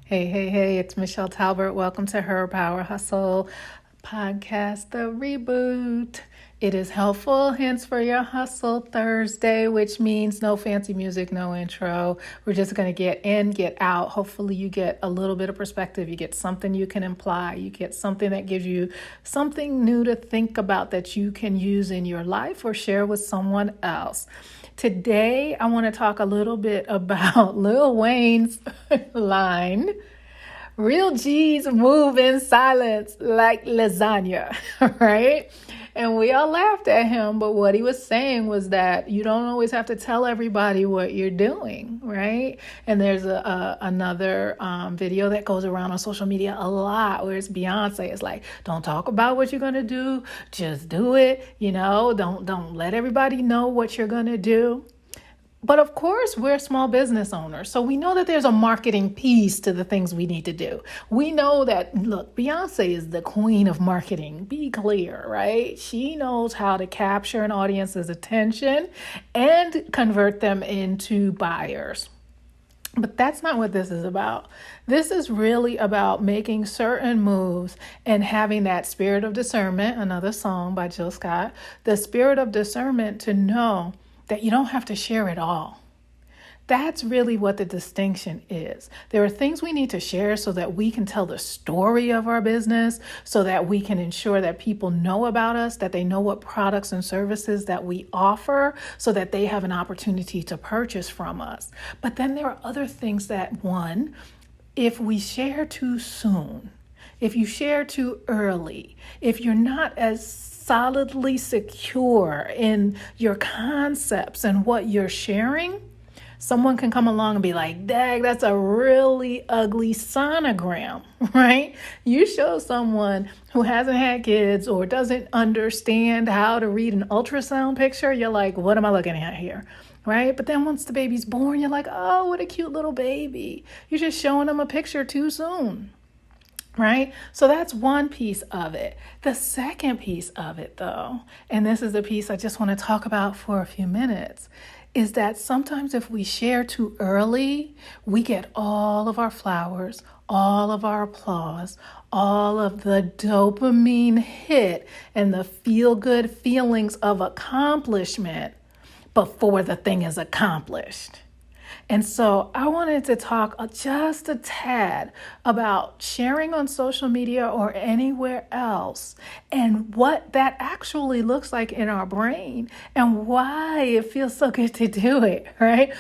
Hey, it's Michelle Talbert. Welcome to Her Power Hustle podcast, the reboot. It is helpful hints for your hustle Thursday, which means no fancy music, no intro. We're just going to get in, get out. Hopefully you get a little bit of perspective. You get something you can imply. You get something that gives you something new to think about that you can use in your life or share with someone else. Today, I want to talk a little bit about Lil Wayne's line. Real G's move in silence like lasagna, right? And we all laughed at him, but what he was saying was that you don't always have to tell everybody what you're doing, right? And there's another video that goes around on social media a lot where it's Beyonce. It's like, don't talk about what you're gonna do, just do it. Don't let everybody know what you're gonna do. But of course, we're small business owners, so we know that there's a marketing piece to the things we need to do. We know that, look, Beyonce is the queen of marketing. Be clear, right? She knows how to capture an audience's attention and convert them into buyers. But that's not what this is about. This is really about making certain moves and having that spirit of discernment, another song by Jill Scott, the spirit of discernment to know that you don't have to share it all. That's really what the distinction is. There are things we need to share so that we can tell the story of our business, so that we can ensure that people know about us, that they know what products and services that we offer, so that they have an opportunity to purchase from us. But then there are other things that, one, if we share too soon, if you share too early, if you're not as solidly secure in your concepts and what you're sharing, someone can come along and be like, dang, that's a really ugly sonogram, right? You show someone who hasn't had kids or doesn't understand how to read an ultrasound picture, you're like, what am I looking at here? Right? But then once the baby's born, you're like, oh, what a cute little baby. You're just showing them a picture too soon. Right? So that's one piece of it. The second piece of it, though, and this is the piece I just want to talk about for a few minutes, is that sometimes if we share too early, we get all of our flowers, all of our applause, all of the dopamine hit and the feel-good feelings of accomplishment before the thing is accomplished. And so I wanted to talk just a tad about sharing on social media or anywhere else and what that actually looks like in our brain and why it feels so good to do it, right?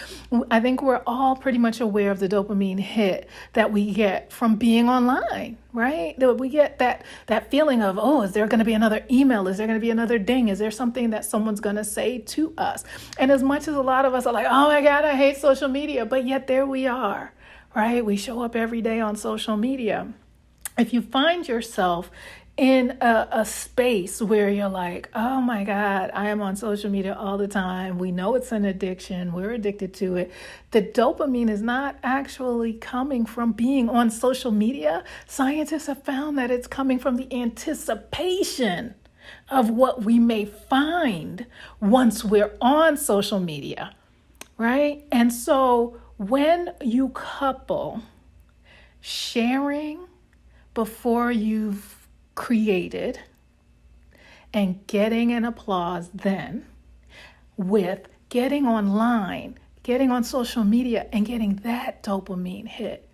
I think we're all pretty much aware of the dopamine hit that we get from being online, right? That we get that feeling of, oh, is there going to be another email? Is there going to be another ding? Is there something that someone's going to say to us? And as much as a lot of us are like, oh my God, I hate social media, but yet there we are, right? We show up every day on social media. If you find yourself in a space where you're like, oh my God, I am on social media all the time. We know it's an addiction. We're addicted to it. The dopamine is not actually coming from being on social media. Scientists have found that it's coming from the anticipation of what we may find once we're on social media, right? And so when you couple sharing before you've created and getting an applause then with getting online, getting on social media and getting that dopamine hit,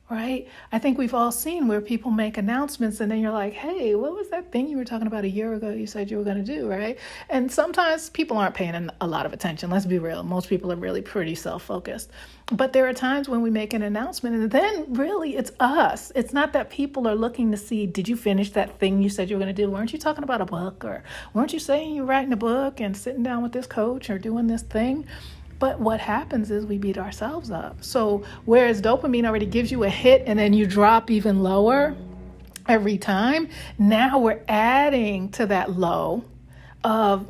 right? I think we've all seen where people make announcements and then you're like, hey, what was that thing you were talking about a year ago you said you were going to do, right? And sometimes people aren't paying a lot of attention. Let's be real. Most people are really pretty self-focused. But there are times when we make an announcement and then really it's us. It's not that people are looking to see, did you finish that thing you said you were going to do? Weren't you talking about a book? Or weren't you saying you're writing a book and sitting down with this coach or doing this thing? But what happens is we beat ourselves up. So whereas dopamine already gives you a hit and then you drop even lower every time, now we're adding to that low of,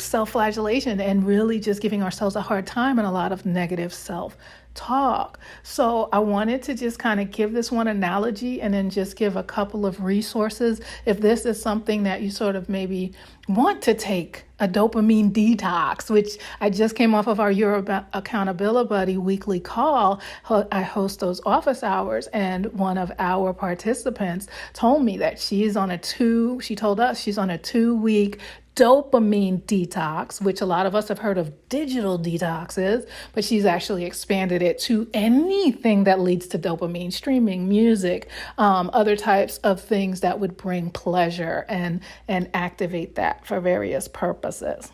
self-flagellation and really just giving ourselves a hard time and a lot of negative self talk. So I wanted to just kind of give this one analogy and then just give a couple of resources. If this is something that you sort of maybe want to take a dopamine detox, which I just came off of our Your Accountabilibuddy weekly call. I host those office hours, and one of our participants told me that she told us she's on a 2-week dopamine detox, which a lot of us have heard of digital detoxes, but she's actually expanded it to anything that leads to dopamine, streaming, music, other types of things that would bring pleasure and activate that for various purposes.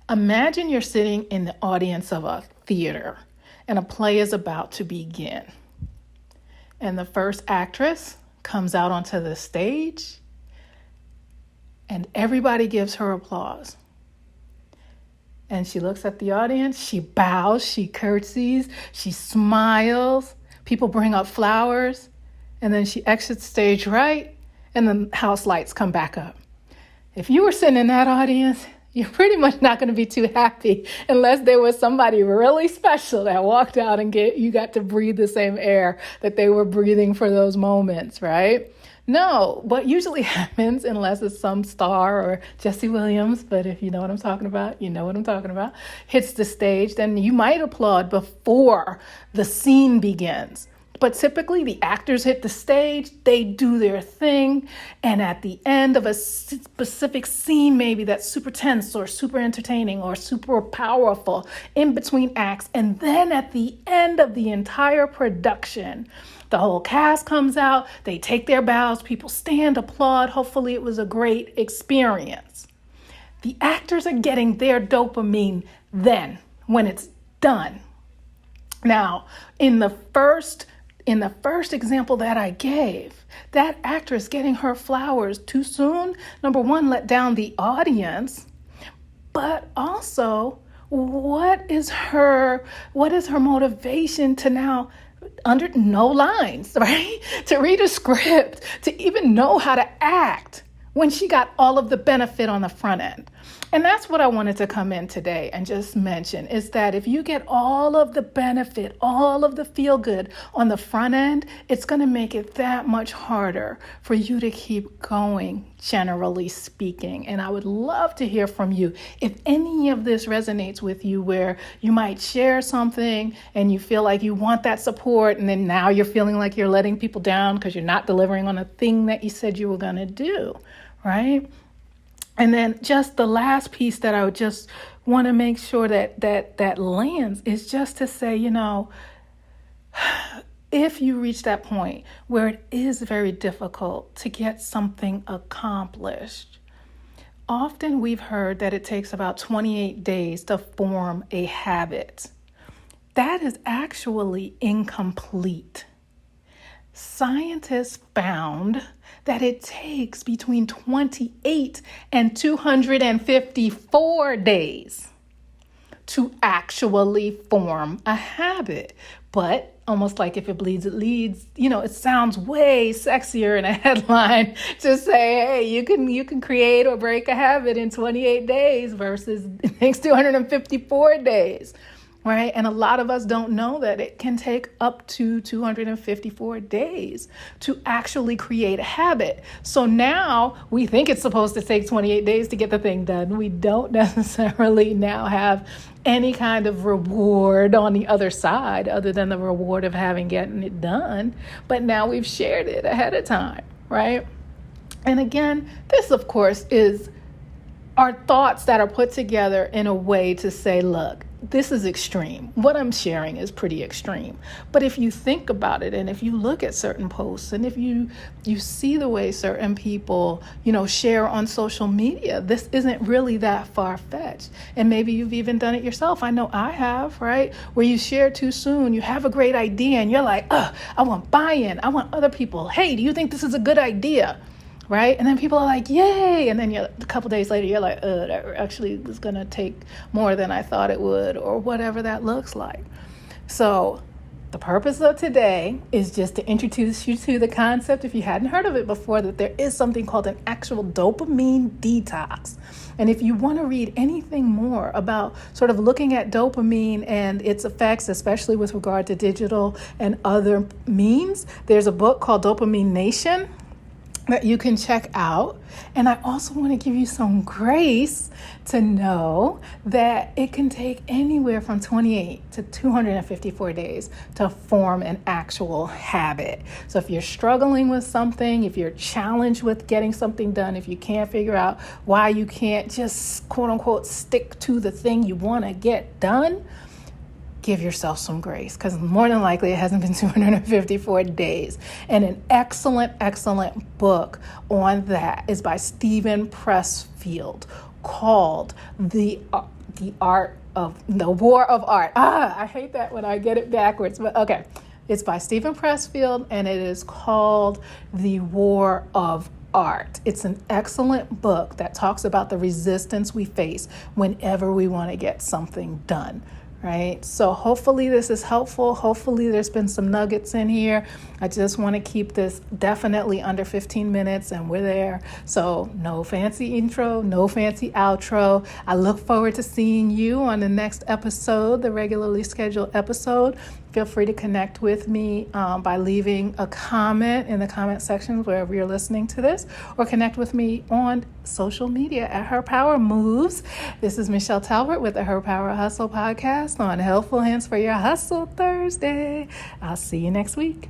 Imagine you're sitting in the audience of a theater and a play is about to begin. And the first actress comes out onto the stage and everybody gives her applause. And she looks at the audience, she bows, she curtsies, she smiles, people bring up flowers, and then she exits stage right, and the house lights come back up. If you were sitting in that audience, you're pretty much not going to be too happy unless there was somebody really special that walked out and you got to breathe the same air that they were breathing for those moments, right? No, what usually happens, unless it's some star or Jesse Williams, but if you know what I'm talking about, you know what I'm talking about, hits the stage, then you might applaud before the scene begins. But typically the actors hit the stage, they do their thing, and at the end of a specific scene, maybe that's super tense or super entertaining or super powerful in between acts, and then at the end of the entire production, the whole cast comes out, they take their bows, people stand, applaud. Hopefully it was a great experience. The actors are getting their dopamine then, when it's done. Now, in the first example that I gave, that actress getting her flowers too soon, number one, let down the audience, but also what is her motivation to now, under no lines, right? To read a script, to even know how to act when she got all of the benefit on the front end. And that's what I wanted to come in today and just mention, is that if you get all of the benefit, all of the feel good on the front end, it's going to make it that much harder for you to keep going, generally speaking. And I would love to hear from you if any of this resonates with you, where you might share something and you feel like you want that support, and then now you're feeling like you're letting people down because you're not delivering on a thing that you said you were going to do, right? And then just the last piece that I would just want to make sure that lands is just to say, if you reach that point where it is very difficult to get something accomplished, often we've heard that it takes about 28 days to form a habit. That is actually incomplete. Scientists found that it takes between 28 and 254 days to actually form a habit. But almost like if it bleeds, it leads, it sounds way sexier in a headline to say, hey, you can create or break a habit in 28 days versus it takes 254 days. Right? And a lot of us don't know that it can take up to 254 days to actually create a habit. So now we think it's supposed to take 28 days to get the thing done. We don't necessarily now have any kind of reward on the other side other than the reward of getting it done. But now we've shared it ahead of time, right? And again, this, of course, is our thoughts that are put together in a way to say, look, this is extreme. What I'm sharing is pretty extreme. But if you think about it, and if you look at certain posts, and if you see the way certain people, share on social media, this isn't really that far-fetched. And maybe you've even done it yourself. I know I have, right? Where you share too soon, you have a great idea, and you're like, I want buy-in. I want other people. Hey, do you think this is a good idea? Right? And then people are like, yay. And then a couple days later, you're like, that actually was going to take more than I thought it would, or whatever that looks like. So The purpose of today is just to introduce you to the concept, if you hadn't heard of it before, that there is something called an actual dopamine detox. And if you want to read anything more about sort of looking at dopamine and its effects, especially with regard to digital and other means, there's a book called Dopamine Nation that you can check out. And I also want to give you some grace to know that it can take anywhere from 28 to 254 days to form an actual habit. So if you're struggling with something, if you're challenged with getting something done, if you can't figure out why you can't just quote unquote stick to the thing you want to get done, give yourself some grace, because more than likely it hasn't been 254 days. And an excellent book on that is by Steven Pressfield called The War of Art. I hate that when I get it backwards, but okay. It's by Steven Pressfield and it is called The War of Art. It's an excellent book that talks about the resistance we face whenever we want to get something done. Right? So hopefully this is helpful. Hopefully there's been some nuggets in here. I just want to keep this definitely under 15 minutes and we're there. So no fancy intro, no fancy outro. I look forward to seeing you on the next episode, the regularly scheduled episode. Feel free to connect with me by leaving a comment in the comment section wherever you're listening to this, or connect with me on social media at Her Power Moves. This is Michelle Talbert with the Her Power Hustle podcast on Helpful Hints for Your Hustle Thursday. I'll see you next week.